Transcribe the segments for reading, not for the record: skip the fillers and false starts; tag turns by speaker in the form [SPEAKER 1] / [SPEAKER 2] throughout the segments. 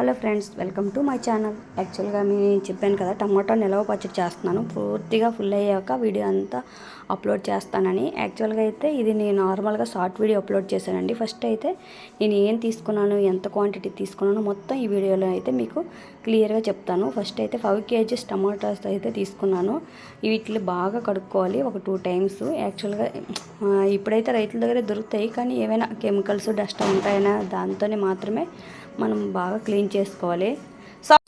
[SPEAKER 1] Hello friends, welcome to my channel. యాక్చువల్గా నేను చెప్పాను కదా, టమాటా నిలవ పచ్చడి చేస్తున్నాను. పూర్తిగా ఫుల్ అయ్యాక వీడియో అంతా అప్లోడ్ చేస్తానని. యాక్చువల్గా అయితే ఇది నేను నార్మల్గా షార్ట్ వీడియో అప్లోడ్ చేశానండి. ఫస్ట్ అయితే నేను ఏం తీసుకున్నాను, ఎంత క్వాంటిటీ తీసుకున్నాను మొత్తం ఈ వీడియోలో అయితే మీకు క్లియర్గా చెప్తాను. ఫస్ట్ అయితే 5 kgs టమాటాస్ అయితే తీసుకున్నాను. వీటిని బాగా కడుక్కోవాలి ఒక 2 times. యాక్చువల్గా ఇప్పుడైతే రైతుల దగ్గర దొరుకుతాయి, కానీ ఏమైనా కెమికల్స్ డస్ట్ ఉంటాయన్నా దాంతోనే మాత్రమే మనం బాగా క్లీన్ చేసుకోవాలి.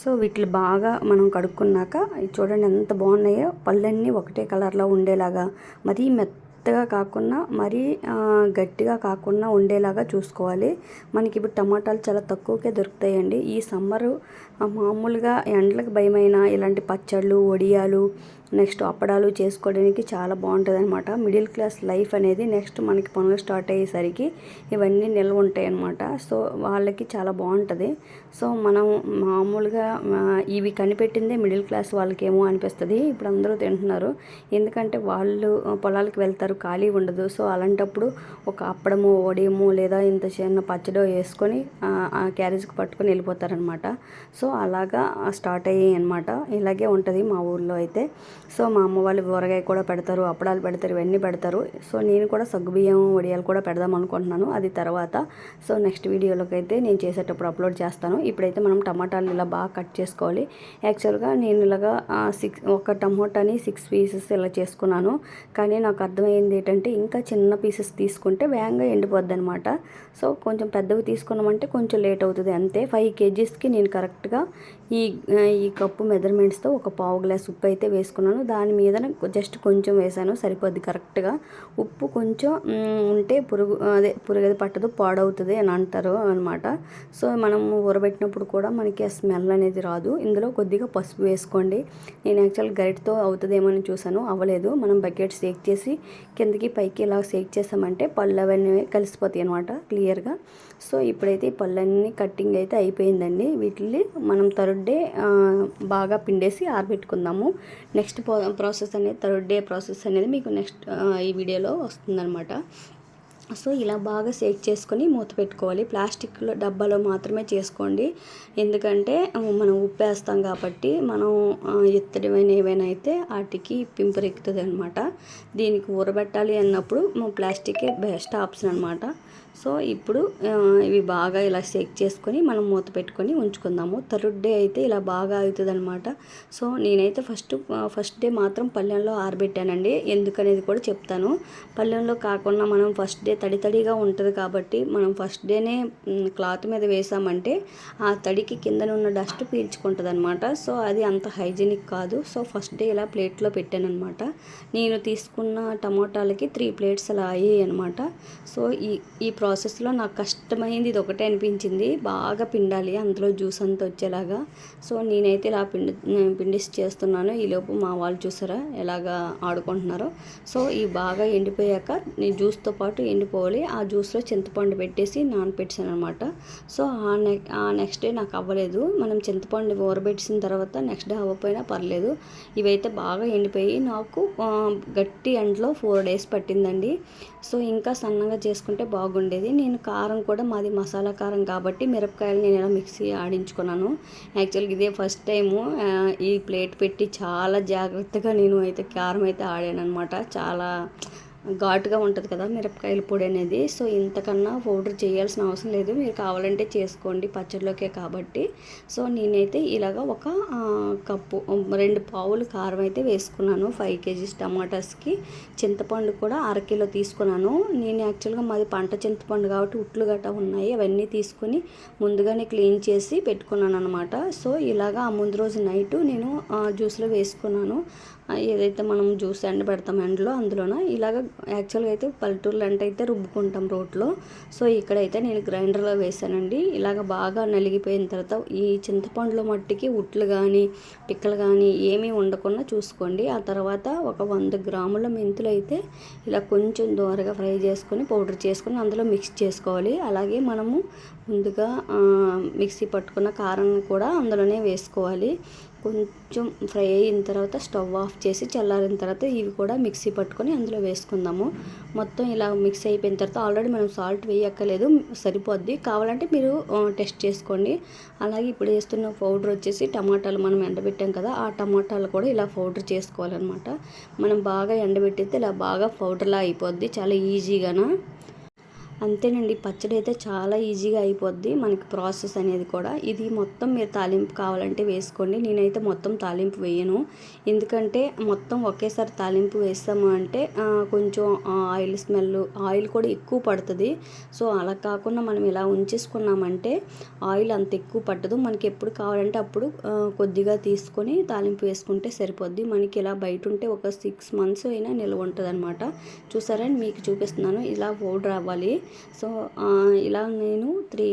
[SPEAKER 1] సో వీటిని బాగా మనం కడుక్కున్నాక చూడండి ఎంత బాగున్నాయో. పళ్ళన్నీ ఒకటే కలర్లో ఉండేలాగా, మరీ మెత్తగా కాకుండా మరీ గట్టిగా కాకుండా ఉండేలాగా చూసుకోవాలి. మనకి ఇప్పుడు టమాటాలు చాలా తక్కువకే దొరుకుతాయండి. ఈ సమ్మరు మామూలుగా ఎండలకు భయమైన ఇలాంటి పచ్చళ్ళు, వడియాలు, నెక్స్ట్ అప్పడాలు చేసుకోవడానికి చాలా బాగుంటుంది అనమాట. మిడిల్ క్లాస్ లైఫ్ అనేది నెక్స్ట్ మనకి పనులు స్టార్ట్ అయ్యేసరికి ఇవన్నీ నిల్వ ఉంటాయి అన్నమాట. సో వాళ్ళకి చాలా బాగుంటుంది. సో మనం మామూలుగా ఇవి కనిపెట్టిందే మిడిల్ క్లాస్ వాళ్ళకేమో అనిపిస్తుంది. ఇప్పుడు అందరూ తింటున్నారు, ఎందుకంటే వాళ్ళు పొలాలకు వెళ్తారు, ఖాళీ ఉండదు. సో అలాంటప్పుడు ఒక అప్పడము, వడియము లేదా ఇంత చిన్న పచ్చడో వేసుకొని ఆ క్యారేజ్కి పట్టుకొని వెళ్ళిపోతారనమాట. సో అలాగా స్టార్ట్ అయ్యాయి అనమాట. ఇలాగే ఉంటుంది మా ఊళ్ళో అయితే. సో మా అమ్మ వాళ్ళు ఊరగాయ కూడా పెడతారు, అప్పడాలు పెడతారు, ఇవన్నీ పెడతారు. సో నేను కూడా సగ్గుబియ్యం, వడియాలు కూడా పెడదాం అనుకుంటున్నాను, అది తర్వాత. సో నెక్స్ట్ వీడియోలోకి అయితే నేను చేసేటప్పుడు అప్లోడ్ చేస్తాను. ఇప్పుడైతే మనం టమాటాలు ఇలా బాగా కట్ చేసుకోవాలి. యాక్చువల్గా నేను ఇలాగా ఒక టమాటాని 6 pieces ఇలా చేసుకున్నాను. కానీ నాకు అర్థమైంది ఏంటంటే ఇంకా చిన్న పీసెస్ తీసుకుంటే వేగంగా ఎండిపోద్ది అనమాట. సో కొంచెం పెద్దవి తీసుకున్నామంటే కొంచెం లేట్ అవుతుంది అంతే. 5 kgsకి నేను కరెక్ట్గా ఈ కప్పు మెజర్మెంట్స్తో ఒక పావు గ్లాస్ ఉప్పు అయితే వేసుకున్నాను. దాని మీద జస్ట్ కొంచెం వేసాను, సరిపోద్ది కరెక్ట్గా. ఉప్పు కొంచెం ఉంటే పురుగది పట్టదు, పాడవుతుంది అని అంటారు అనమాట. సో మనం ఊరబెట్టినప్పుడు కూడా మనకి ఆ స్మెల్ అనేది రాదు. ఇందులో కొద్దిగా పసుపు వేసుకోండి. నేను యాక్చువల్ గరిటతో అవుతుందేమో అని చూసాను, అవ్వలేదు. మనం బకెట్ షేక్ చేసి కిందకి పైకి ఇలా షేక్ చేసామంటే పళ్ళు అవన్నీ కలిసిపోతాయి అనమాట క్లియర్గా. సో ఇప్పుడైతే ఈ పళ్ళన్నీ కట్టింగ్ అయితే అయిపోయిందండి. వీటిని మనం థర్డ్ డే బాగా పిండేసి ఆరబెట్టుకుందాము. నెక్స్ట్ ప్రాసెస్ అనేది థర్డ్ డే ప్రాసెస్ అనేది మీకు నెక్స్ట్ ఈ వీడియోలో వస్తుందన్నమాట. సో ఇలా బాగా షేక్ చేసుకొని మూత పెట్టుకోవాలి. ప్లాస్టిక్ డబ్బాలో మాత్రమే చేసుకోండి, ఎందుకంటే మనం ఉప్పు వేస్తాం కాబట్టి మనం ఎత్తడమైన ఏవైనా అయితే వాటికి పింపరెక్కుతుంది అనమాట. దీనికి ఊరబెట్టాలి అన్నప్పుడు ప్లాస్టికే బెస్ట్ ఆప్షన్ అనమాట. సో ఇప్పుడు ఇవి బాగా ఇలా షేక్ చేసుకొని మనం మూత పెట్టుకొని ఉంచుకుందాము. థర్డ్ డే అయితే ఇలా బాగా అవుతుంది అనమాట. సో నేనైతే ఫస్ట్ డే మాత్రం పళ్ళెంలో ఆరబెట్టానండి, ఎందుకనేది కూడా చెప్తాను. పళ్ళెంలో కాకుండా మనం ఫస్ట్ డే తడిగా ఉంటుంది కాబట్టి మనం ఫస్ట్ డేనే క్లాత్ మీద వేసామంటే ఆ తడికి కిందన ఉన్న డస్ట్ పీల్చుకుంటుంది అనమాట. సో అది అంత హైజీనిక్ కాదు. సో ఫస్ట్ డే ఇలా ప్లేట్లో పెట్టాను అనమాట. నేను తీసుకున్న టమోటాలకి 3 plates అలా అయ్యాయి అనమాట. సో ఈ ప్రాసెస్లో నాకు కష్టమైంది ఇది ఒకటే అనిపించింది, బాగా పిండాలి అందులో జ్యూస్ అంతా వచ్చేలాగా. సో నేనైతే ఇలా పిండిస్ చేస్తున్నాను. ఈలోపు మా వాళ్ళు చూసారా ఎలాగా ఆడుకుంటున్నారో. సో ఈ బాగా ఎండిపోయాక నేను జ్యూస్తో పాటు ఎండిపోవాలి. ఆ జ్యూస్లో చింతపండు పెట్టేసి నానపెట్టాను అనమాట. సో ఆ నెక్స్ట్ డే నాకు అవ్వలేదు. మనం చింతపండు ఊరబెట్టిన తర్వాత నెక్స్ట్ డే అవ్వకపోయినా పర్లేదు. ఇవైతే బాగా ఎండిపోయి నాకు గట్టి ఎండలో 4 days పట్టిందండి. సో ఇంకా సన్నగా చేసుకుంటే బాగుండేది. నేను కారం కూడా మాది మసాలా కారం కాబట్టి మిరపకాయలు నేను ఇలా మిక్సీ ఆడించుకున్నాను. యాక్చువల్గా ఇదే ఫస్ట్ టైము ఈ ప్లేట్ పెట్టి చాలా జాగ్రత్తగా నేను అయితే కారం అయితే ఆడాను అనమాట. చాలా ఘాటుగా ఉంటుంది కదా మిరపకాయల పొడి అనేది. సో ఇంతకన్నా పౌడర్ చేయాల్సిన అవసరం లేదు, మీరు కావాలంటే చేసుకోండి పచ్చడిలోకే కాబట్టి. సో నేనైతే ఇలాగ ఒక కప్పు 2 పావులు కారం అయితే వేసుకున్నాను 5 kgs టమాటాస్కి. చింతపండు కూడా 1/2 kilo తీసుకున్నాను. నేను యాక్చువల్గా మాది పంట చింతపండు కాబట్టి ఉట్లు గట్రా ఉన్నాయి, అవన్నీ తీసుకుని ముందుగానే క్లీన్ చేసి పెట్టుకున్నాను అనమాట. సో ఇలాగా ఆ ముందు రోజు నైటు నేను జ్యూస్లో వేసుకున్నాను. ఏదైతే మనం జ్యూస్ ఎండ పెడతాం ఎండలో అందులోన ఇలాగ. యాక్చువల్గా అయితే పల్లెటూరులో అయితే రుబ్బుకుంటాం రోట్లో. సో ఇక్కడైతే నేను గ్రైండర్లో వేసానండి. ఇలాగ బాగా నలిగిపోయిన తర్వాత ఈ చింతపండులో మట్టికి ఉట్లు కానీ పిక్కలు కానీ ఏమీ ఉండకుండా చూసుకోండి. ఆ తర్వాత ఒక 100 grams మెంతులు అయితే ఇలా కొంచెం దోరగా ఫ్రై చేసుకొని పౌడర్ చేసుకొని అందులో మిక్స్ చేసుకోవాలి. అలాగే మనము ముందుగా మిక్సీ పట్టుకున్న కారం కూడా అందులోనే వేసుకోవాలి. కొంచెం ఫ్రై అయిన తర్వాత స్టవ్ ఆఫ్ చేసి చల్లారిన తర్వాత ఇవి కూడా మిక్సీ పట్టుకొని అందులో వేసుకుందాము. మొత్తం ఇలా మిక్స్ అయిపోయిన తర్వాత ఆల్రెడీ మనం సాల్ట్ వేయక్కర్లేదు, సరిపోద్ది. కావాలంటే మీరు టెస్ట్ చేసుకోండి. అలాగే ఇప్పుడు వేస్తున్న పౌడర్ వచ్చేసి టమాటాలు మనం ఎండబెట్టాం కదా, ఆ టమాటాలు కూడా ఇలా పౌడర్ చేసుకోవాలన్నమాట. మనం బాగా ఎండబెట్టితే ఇలా బాగా పౌడర్లా అయిపోద్ది చాలా ఈజీగాన. అంతేనండి, పచ్చడి అయితే చాలా ఈజీగా అయిపోద్ది మనకి ప్రాసెస్ అనేది కూడా. ఇది మొత్తం మీరు తాలింపు కావాలంటే వేసుకోండి. నేనైతే మొత్తం తాలింపు వేయను, ఎందుకంటే మొత్తం ఒకేసారి తాలింపు వేస్తాము అంటే కొంచెం ఆయిల్ స్మెల్, ఆయిల్ కూడా ఎక్కువ పడుతుంది. సో అలా కాకుండా మనం ఇలా ఉంచేసుకున్నామంటే ఆయిల్ అంత ఎక్కువ పట్టదు. మనకి ఎప్పుడు కావాలంటే అప్పుడు కొద్దిగా తీసుకొని తాలింపు వేసుకుంటే సరిపోద్ది. మనకి ఇలా బయట ఉంటే ఒక 6 months అయినా నిల్వ ఉంటుంది అనమాట. చూసారని మీకు చూపిస్తున్నాను, ఇలా పౌడర్ అవ్వాలి. సో ఇలా నేను 3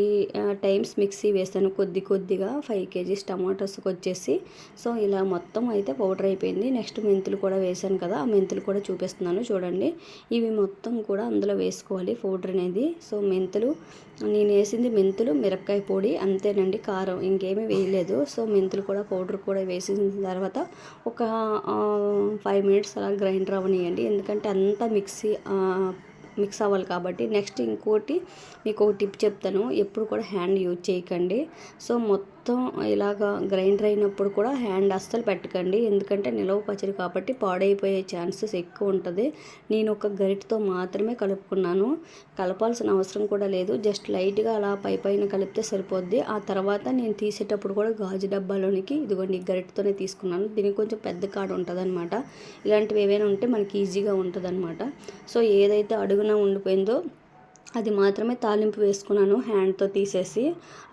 [SPEAKER 1] times మిక్సీ వేసాను కొద్దిగా 5 kgs టమాటోస్కి వచ్చేసి. సో ఇలా మొత్తం అయితే పౌడర్ అయిపోయింది. నెక్స్ట్ మెంతులు కూడా వేసాను కదా, ఆ మెంతులు కూడా చూపిస్తున్నాను చూడండి. ఇవి మొత్తం కూడా అందులో వేసుకోవాలి పౌడర్ అనేది. సో మెంతులు నేను వేసింది మెంతులు, మిరపకాయ పొడి అంతేనండి, కారం ఇంకేమీ వేయలేదు. సో మెంతులు కూడా పౌడర్ కూడా వేసిన తర్వాత ఒక 5 minutes అలా గ్రైండర్ అవ్వనియండి, ఎందుకంటే అంతా మిక్స్ అవ్వాలి కాబట్టి. నెక్స్ట్ ఇంకోటి మీకు ఒక టిప్ చెప్తాను, ఎప్పుడు కూడా హ్యాండ్ యూజ్ చేయకండి. సో మొత్తం ఇలాగా గ్రైండర్ అయినప్పుడు కూడా హ్యాండ్ అస్సలు పెట్టకండి, ఎందుకంటే నిలవ పచ్చడి కాబట్టి పాడైపోయే ఛాన్సెస్ ఎక్కువ ఉంటుంది. నేను ఒక గరిటతో మాత్రమే కలుపుకున్నాను, కలపాల్సిన అవసరం కూడా లేదు. జస్ట్ లైట్గా అలా పైన కలిపితే సరిపోద్ది. ఆ తర్వాత నేను తీసేటప్పుడు కూడా గాజు డబ్బాలోనికి ఇదిగోండి గరిటతోనే తీసుకున్నాను. దీనికి కొంచెం పెద్ద కాడ ఉంటుంది అనమాట. ఇలాంటివి ఏవైనా ఉంటే మనకి ఈజీగా ఉంటుంది అనమాట. సో ఏదైతే అడుగున ఉండిపోయిందో అది మాత్రమే తాలింపు వేసుకున్నాను, హ్యాండ్తో తీసేసి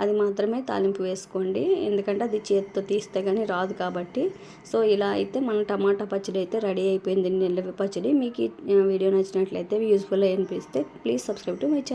[SPEAKER 1] అది మాత్రమే తాలింపు వేసుకోండి, ఎందుకంటే అది చేతితో తీస్తే కానీ రాదు కాబట్టి. సో ఇలా అయితే మన టమాటా పచ్చడి అయితే రెడీ అయిపోయింది, నిల్వ పచ్చడి. మీకు ఈ వీడియో నచ్చినట్లయితే యూజ్ఫుల్ అనిపిస్తే please subscribe to my channel.